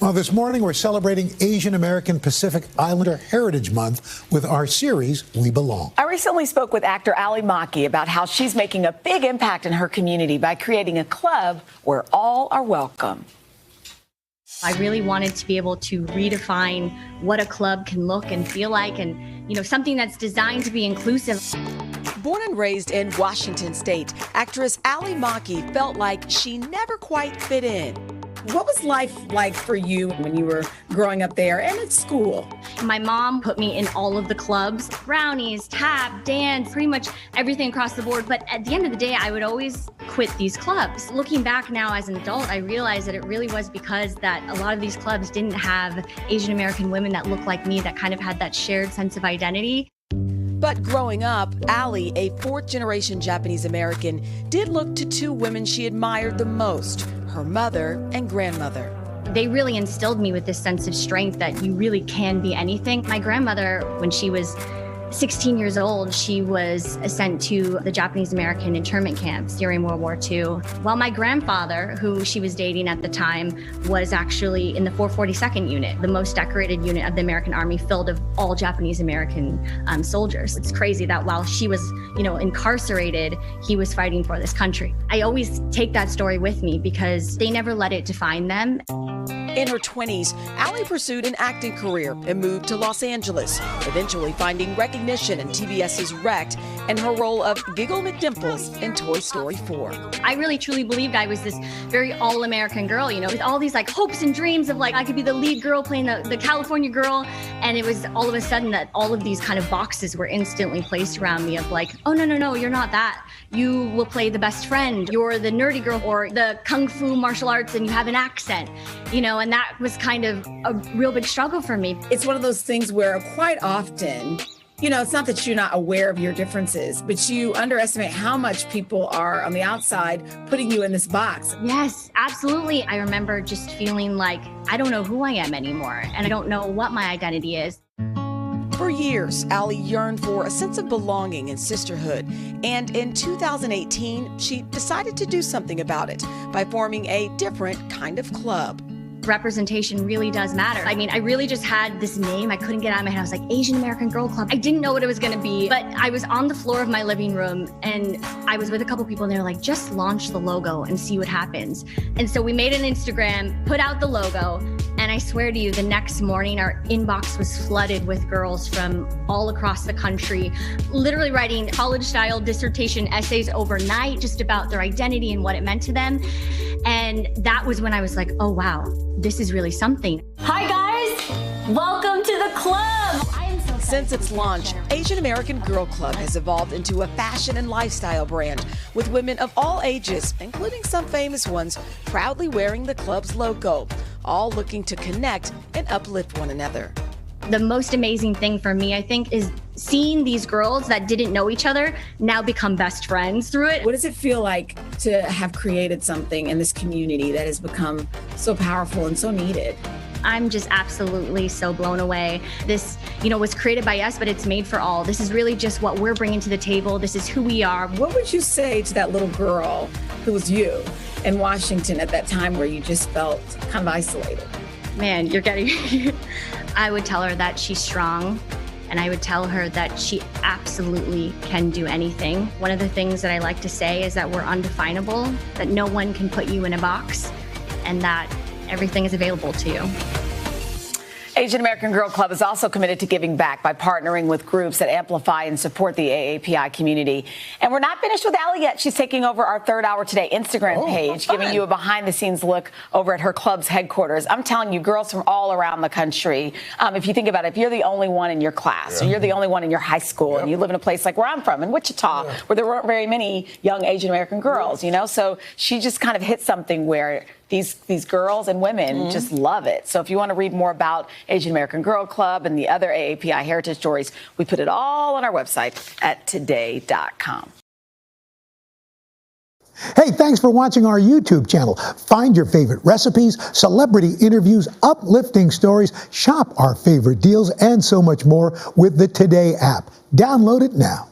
Well, this morning we're celebrating Asian American Pacific Islander Heritage Month with our series, We Belong. I recently spoke with actor Maki about how she's making a big impact in her community by creating a club where all are welcome. I really wanted to be able to redefine what a club can look and feel like, and, something that's designed to be inclusive. Born and raised in Washington State, actress Maki felt like she never quite fit in. What was life like for you when you were growing up there and at school? My mom put me in all of the clubs, brownies, tap, dance, pretty much everything across the board. But at the end of the day, I would always quit these clubs. Looking back now as an adult, I realized that it really was because that a lot of these clubs didn't have Asian American women that looked like me, that kind of had that shared sense of identity. But growing up, Ali, a fourth-generation Japanese American, did look to two women she admired the most, her mother and grandmother. They really instilled me with this sense of strength that you really can be anything. My grandmother, when she was 16 years old, she was sent to the Japanese American internment camps during World War II. While my grandfather, who she was dating at the time, was actually in the 442nd unit, the most decorated unit of the American Army, filled of all Japanese American soldiers. It's crazy that while she was, incarcerated, he was fighting for this country. I always take that story with me because they never let it define them. In her 20s, Ali pursued an acting career and moved to Los Angeles, eventually finding recognition in TBS's Wrecked and her role of Giggle McDimples in Toy Story 4. I really truly believed I was this very all-American girl, with all these hopes and dreams of I could be the lead girl playing the California girl. And it was all of a sudden that all of these kind of boxes were instantly placed around me of oh, no, you're not that. You will play the best friend. You're the nerdy girl or the kung fu martial arts and you have an accent, and that was kind of a real big struggle for me. It's one of those things where quite often, it's not that you're not aware of your differences, but you underestimate how much people are on the outside putting you in this box. Yes, absolutely. I remember just feeling like I don't know who I am anymore, and I don't know what my identity is. For years, Ali yearned for a sense of belonging and sisterhood, and in 2018, she decided to do something about it by forming a different kind of club. Representation really does matter. I mean, I really just had this name. I couldn't get out of my head. I was like, Asian American Girl Club. I didn't know what it was going to be, but I was on the floor of my living room and I was with a couple people and they were like, just launch the logo and see what happens. And so we made an Instagram, put out the logo, and I swear to you, the next morning, our inbox was flooded with girls from all across the country, literally writing college-style dissertation essays overnight just about their identity and what it meant to them. And that was when I was like, oh, wow, this is really something. Hi, guys. Welcome to the club. Since its launch, Asian American Girl Club has evolved into a fashion and lifestyle brand with women of all ages, including some famous ones, proudly wearing the club's logo, all looking to connect and uplift one another. The most amazing thing for me, I think, is seeing these girls that didn't know each other now become best friends through it. What does it feel like to have created something in this community that has become so powerful and so needed? I'm just absolutely so blown away. This, was created by us, but it's made for all. This is really just what we're bringing to the table. This is who we are. What would you say to that little girl who was you in Washington at that time where you just felt kind of isolated? Man, you're getting... I would tell her that she's strong, and I would tell her that she absolutely can do anything. One of the things that I like to say is that we're undefinable, that no one can put you in a box, and that everything is available to you. Asian American Girl Club is also committed to giving back by partnering with groups that amplify and support the AAPI community. And we're not finished with Ali yet. She's taking over our Third Hour Today Instagram page, giving you a behind-the-scenes look over at her club's headquarters. I'm telling you, girls from all around the country, if you think about it, if you're the only one in your class, or you're the only one in your high school, and you live in a place like where I'm from, in Wichita, where there weren't very many young Asian American girls, so she just kind of hit something where these girls and women just love it. So if you want to read more about Asian American Girl Club and the other AAPI heritage stories, we put it all on our website at today.com. Hey, thanks for watching our YouTube channel. Find your favorite recipes, celebrity interviews, uplifting stories, shop our favorite deals, and so much more with the Today app. Download it now.